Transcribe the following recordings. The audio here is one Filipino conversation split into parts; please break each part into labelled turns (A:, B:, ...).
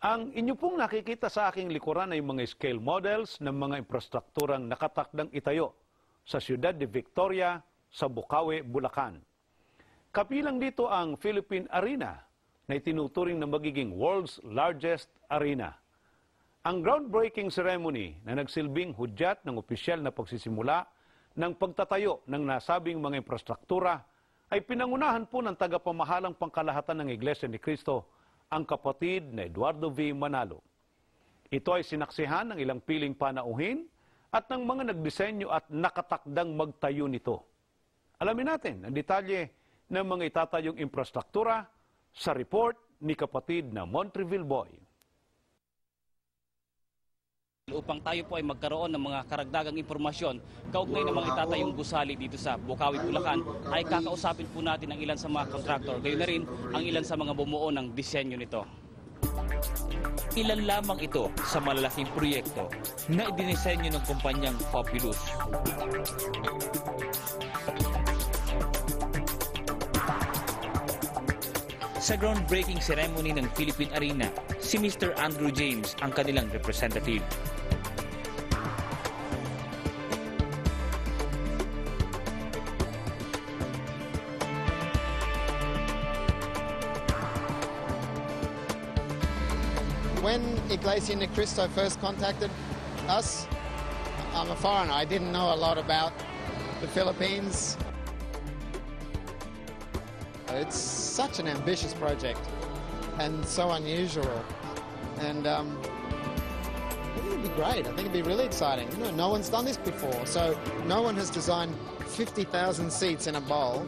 A: Ang inyo pong nakikita sa aking likuran ay mga scale models ng mga infrastrukturang nakatakdang itayo sa siyudad de Victoria sa Bukawi, Bulacan. Kapilang dito ang Philippine Arena na itinuturing na magiging world's largest arena. Ang groundbreaking ceremony na nagsilbing hudyat ng opisyal na pagsisimula ng pagtatayo ng nasabing mga infrastruktura ay pinangunahan po ng tagapamahalang pangkalahatan ng Iglesia ni Cristo, ang kapatid na Eduardo V. Manalo. Ito ay sinaksihan ng ilang piling panauhin at ng mga nagdisenyo at nakatakdang magtayo nito. Alamin natin ang detalye ng mga itatayong infrastruktura sa report ni kapatid na Montreville Boy.
B: Upang tayo po ay magkaroon ng mga karagdagang impormasyon kaugnay ng mga itatayong gusali dito sa Bukawi, Bulacan, ay kakausapin po natin ang ilan sa mga kontraktor, gayon na rin ang ilan sa mga bumuo ng disenyo nito. Ilan lamang ito sa malalaking proyekto na idinisenyo ng kumpanyang Populous. Sa groundbreaking ceremony ng Philippine Arena, si Mr. Andrew James ang kanilang representative.
C: When Iglesia ni Cristo first contacted us, I'm a foreigner. I didn't know a lot about the Philippines. It's such an ambitious project and so unusual. And I think it'd be great. I think it'd be really exciting. You know, no one's done this before. So no one has designed 50,000 seats in a bowl.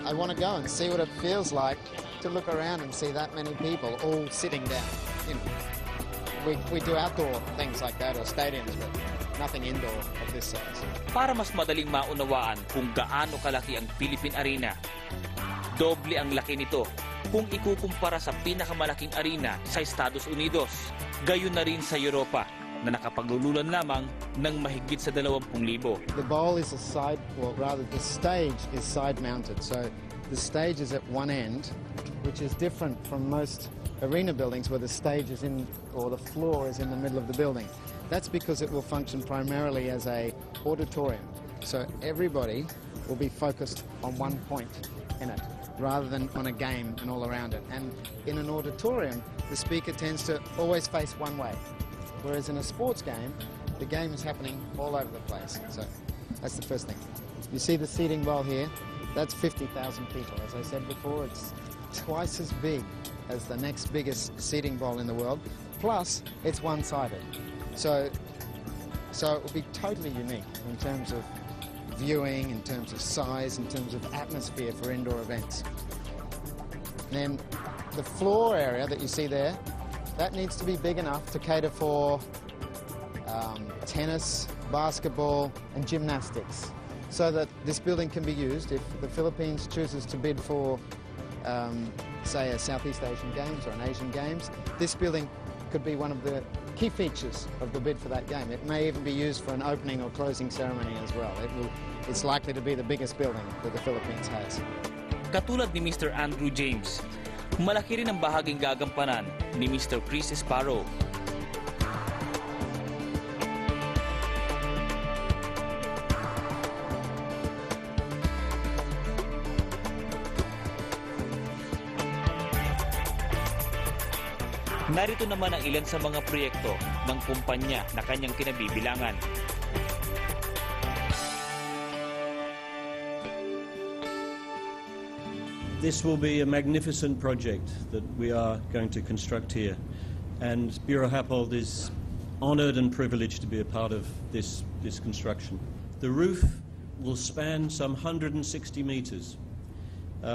C: I want to go and see what it feels like to look around and see that many people all sitting down. You know, we do outdoor things like that or stadiums, but nothing indoor of this size.
B: Para mas madaling maunawaan kung gaano kalaki ang Philippine Arena, doble ang laki nito kung ikukumpara sa pinakamalaking arena sa Estados Unidos. Gayon na rin sa Europa na nakapaglululan lamang ng mahigit sa 20,000.
C: The bowl is a side, or rather the stage is side mounted. So the stage is at one end, which is different from most arena buildings where the stage is in, or the floor is in the middle of the building. That's because it will function primarily as a auditorium. So everybody will be focused on one point in it, rather than on a game and all around it. And in an auditorium, the speaker tends to always face one way. Whereas in a sports game, the game is happening all over the place. So that's the first thing. You see the seating bowl here? That's 50,000 people. As I said before, it's twice as big as the next biggest seating bowl in the world. Plus, it's one-sided. So it will be totally unique in terms of viewing, in terms of size, in terms of atmosphere for indoor events. Then the floor area that you see there, that needs to be big enough to cater for tennis, basketball and gymnastics, so that this building can be used if the Philippines chooses to bid for say a Southeast Asian Games or an Asian Games. This building could be one of the key features of the bid for that game. It may even be used for an opening or closing ceremony as well. It's likely to be the biggest building that the Philippines has.
B: Katulad ni Mr. Andrew James, malaki rin ang bahaging gagampanan ni Mr. Chris Sparrow. Narito naman ang ilan sa mga proyekto ng kumpanya na kanyang kinabibilangan.
D: This will be a magnificent project that we are going to construct here, and Bureau Happold is honoured and privileged to be a part of this construction. The roof will span some 160 metres,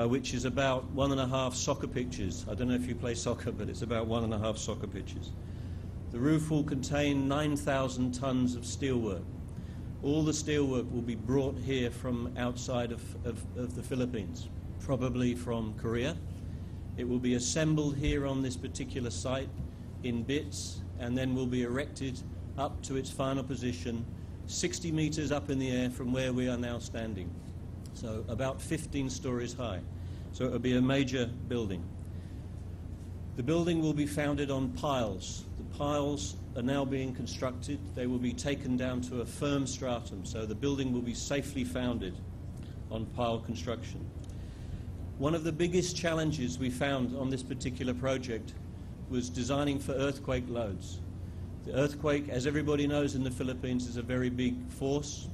D: which is about 1.5 soccer pitches. I don't know if you play soccer, but it's about 1.5 soccer pitches. The roof will contain 9,000 tonnes of steelwork. All the steelwork will be brought here from outside of the Philippines, probably from Korea. It will be assembled here on this particular site in bits, and then will be erected up to its final position 60 metres up in the air from where we are now standing. So about 15 stories high. So it will be a major building. The building will be founded on piles. The piles are now being constructed. They will be taken down to a firm stratum, so the building will be safely founded on pile construction. One of the biggest challenges we found on this particular project was designing for earthquake loads. The earthquake, as everybody knows in the Philippines, is a very big force,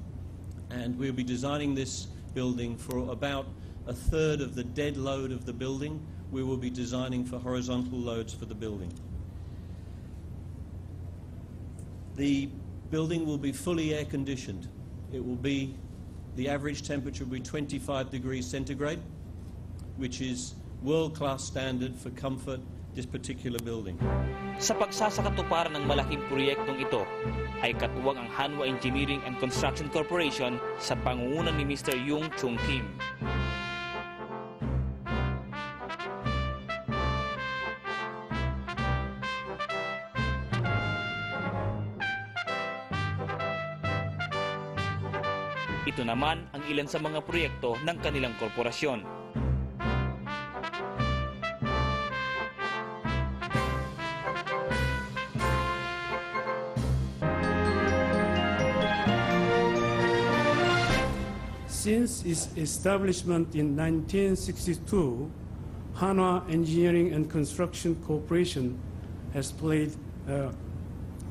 D: and we'll be designing this building for about a third of the dead load of the building. We will be designing for horizontal loads for the building. The building will be fully air conditioned. The average temperature will be 25 degrees centigrade, which is world-class standard for comfort this particular building.
B: Sa pagsasakatuparan ng malaking proyektong ito ay katuwang ang Hanwha Engineering and Construction Corporation sa pangunguna ni Mr. Yung Chung Kim. Ito naman ang ilan sa mga proyekto ng kanilang korporasyon.
E: Since its establishment in 1962, Hanwha Engineering and Construction Corporation has played a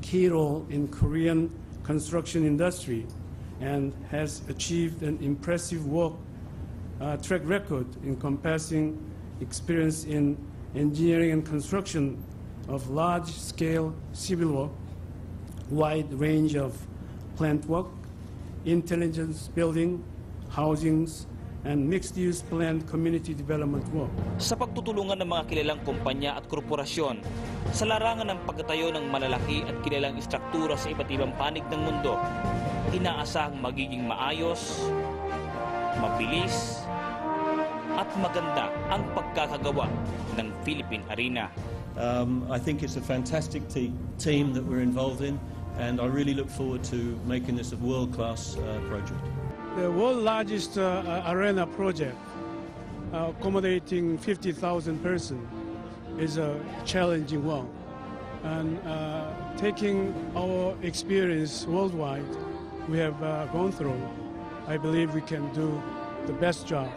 E: key role in Korean construction industry and has achieved an impressive track record encompassing experience in engineering and construction of large-scale civil work, wide range of plant work, intelligence building, housings, and mixed-use planned community development work.
B: Sa pagtutulungan ng mga kilalang kumpanya at korporasyon sa larangan ng pagtatayo ng malalaki at kilalang istruktura sa iba't ibang panig ng mundo, inaasahang magiging maayos, mabilis, at maganda ang pagkakagawa ng Philippine Arena.
D: I think it's a fantastic team that we're involved in, and I really look forward to making this a world-class project.
E: The world's largest arena project, accommodating 50,000 persons, is a challenging one. And taking our experience worldwide we have gone through, I believe we can do the best job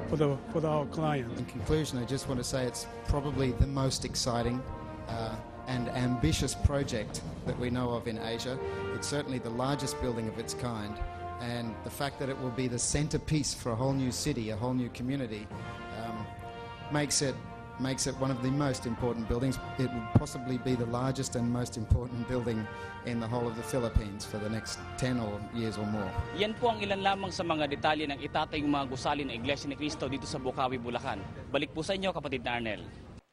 E: for our client.
C: In conclusion, I just want to say it's probably the most exciting and ambitious project that we know of in Asia. It's certainly the largest building of its kind. And the fact that it will be the centerpiece for a whole new city, a whole new community, makes it one of the most important buildings. It would possibly be the largest and most important building in the whole of the Philippines for the next 10 years or more.
B: Yan po ang ilan lamang sa mga detalye ng itatayong mga gusali ng Iglesia ni Cristo dito sa Bukawi, Bulacan. Balik po sa inyo, kapatid na Arnel.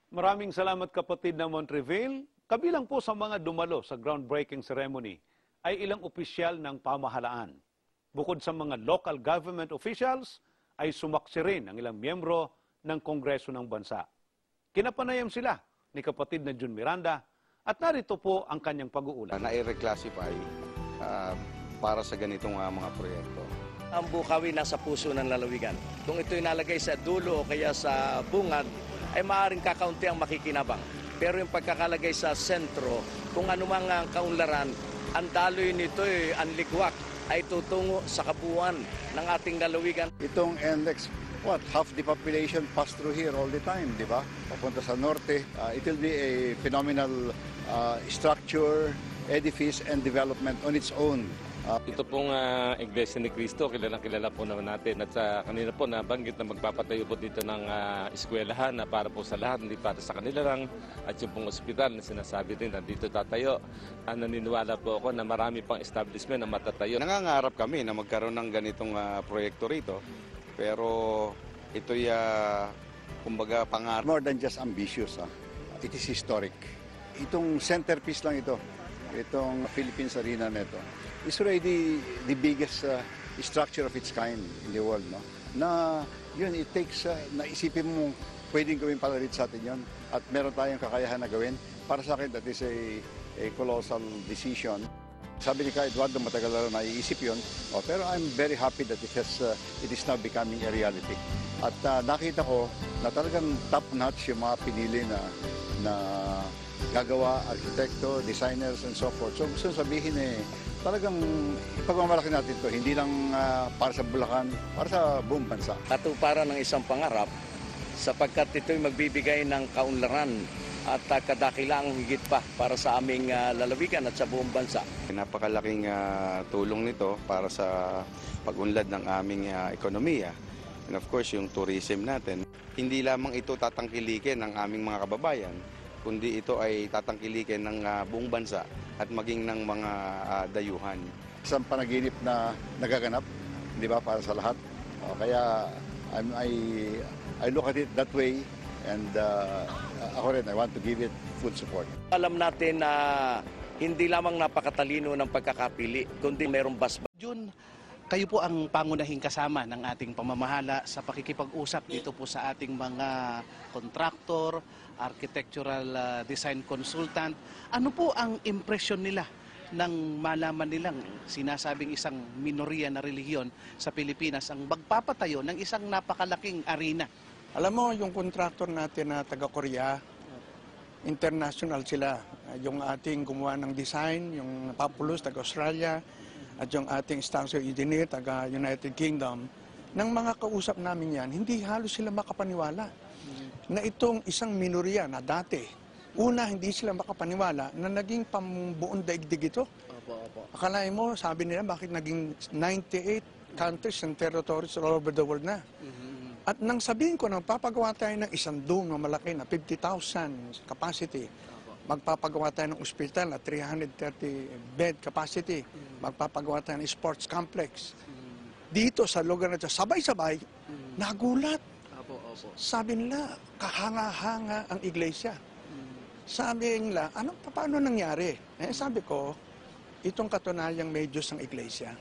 A: Maraming salamat kapatid na Montreville. Kabilang po sa mga dumalo sa groundbreaking ceremony ay ilang opisyal ng pamahalaan. Bukod sa mga local government officials, ay sumaksi rin ang ilang miyembro ng Kongreso ng Bansa. Kinapanayam sila ni kapatid na Jun Miranda at narito po ang kanyang pag-uulat.
F: Na-reclassify para sa ganitong mga proyekto.
G: Ang Bukawi nasa puso ng lalawigan. Kung ito'y nalagay sa dulo o kaya sa bungad, ay maaaring kakaunti ang makikinabang. Pero yung pagkakalagay sa sentro, kung anumang kaunlaran, ang daloy nito'y anlikwak ay tutungo sa kabuuan ng ating lalawigan.
H: Itong NLEX, half the population pass through here all the time, di ba? Papunta sa norte. It will be a phenomenal structure, edifice, and development on its own.
I: Ito pong Iglesia ni Cristo, kilala po naman natin. At kanina po nabanggit na magpapatayo po dito ng eskwelahan na para po sa lahat, hindi para sa kanila lang. At yung pong ospital na sinasabi din na dito tatayo. Naniniwala po ako na marami pang establishment na matatayo.
F: Nangangarap kami na magkaroon ng ganitong proyekto rito. Pero ito'y kumbaga pangarap.
H: More than just ambitious, it is historic. Itong centerpiece lang ito, itong Philippines Arena nito, is already the biggest structure of its kind in the world, no? Na yun, it takes, naisipin mo pwedeng gawin pala rin sa atin yun at meron tayong kakayahan na gawin. Para sa akin, that is a colossal decision. Sabi ni Ka Eduardo, matagal na naiisip yun. Pero I'm very happy that it is now becoming a reality. At nakita ko na talagang top-notch yung mga pinili na na gagawa, arkitekto, designers, and so forth. So gusto sabihin talagang pagmamalaki natin ito, hindi lang para sa Bulacan, para sa buong bansa.
G: Katuparan ng isang pangarap sapagkat ito'y magbibigay ng kaunlaran at kadakilaang higit pa para sa aming lalawigan at sa buong bansa.
F: Napakalaking tulong nito para sa pag-unlad ng aming ekonomiya. And of course, yung tourism natin. Hindi lamang ito tatangkilikin ng aming mga kababayan, kundi ito ay tatangkilikin ng buong bansa at maging ng mga dayuhan.
H: Isang panaginip na nagaganap, di ba, para sa lahat. Kaya I look at it that way, and ako rin, I want to give it full support.
G: Alam natin na hindi lamang napakatalino ng pagkakapili, kundi mayroong basbas.
J: Jun, kayo po ang pangunahing kasama ng ating pamamahala sa pakikipag-usap dito po sa ating mga kontraktor, architectural design consultant. Ano po ang impresyon nila nang malaman nilang sinasabing isang minoriya na relihiyon sa Pilipinas ang magpapatayo ng isang napakalaking arena?
K: Alam mo, yung contractor natin na taga-Korea, international sila. Yung ating gumawa ng design, yung Papulus, taga-Australia, at yung ating structural engineer, taga-United Kingdom, ng mga kausap namin yan, hindi halos sila makapaniwala na itong isang minorya na dati, una, hindi sila makapaniwala na naging pambuong daigdig ito. Akalain mo, sabi nila, bakit naging 98 countries and territories all over the world na? At nang sabihin ko na papagawa tayo ng isang dome na malaki na 50,000 capacity, magpapagawa tayo ng ospital na 330 bed capacity, magpapagawa tayo ng sports complex. Dito sa lugar na ito, sabay-sabay, nagulat. Sabi nila, kahanga-hanga ang iglesia. Sabi nila, paano nangyari? Sabi ko, itong katunayang may Diyos ang iglesia.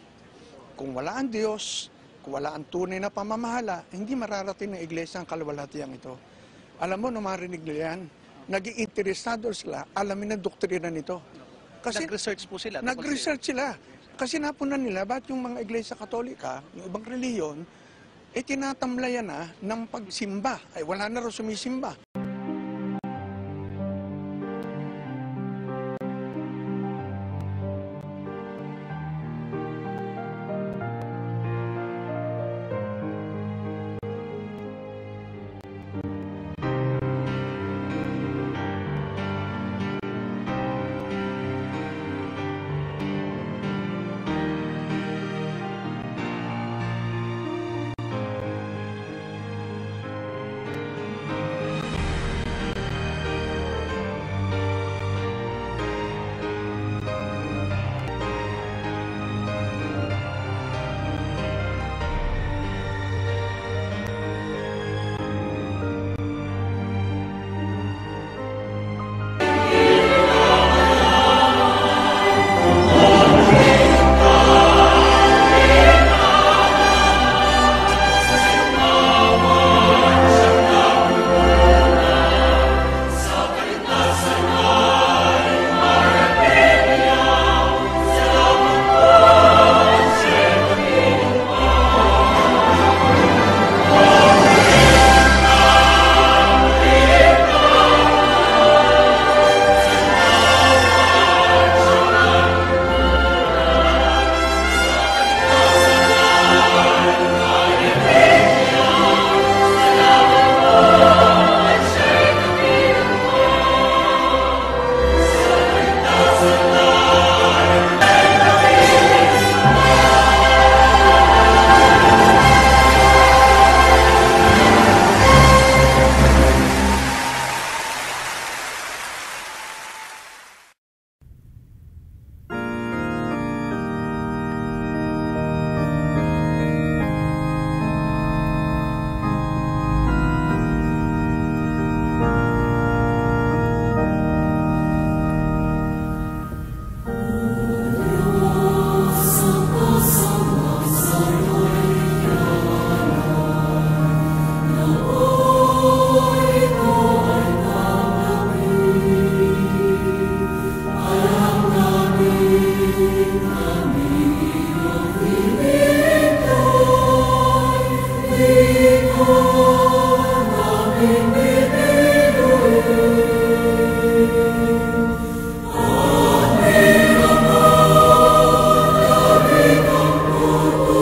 K: Kung wala ang Diyos, kung wala ang tunay na pamamahala, hindi mararating ng iglesia ang kaluwalhatiang ito. Alam mo, nung marinig nila yan, naging interesado sila, alamin ang doktrina nito. Kasi
J: nag-research po sila?
K: Nag-research sila. Kasi napunan nila, ba't yung mga iglesia katolika, yung ibang reliyon, tinatamlayan na ng pagsimba. Ay, wala na raw sumisimba.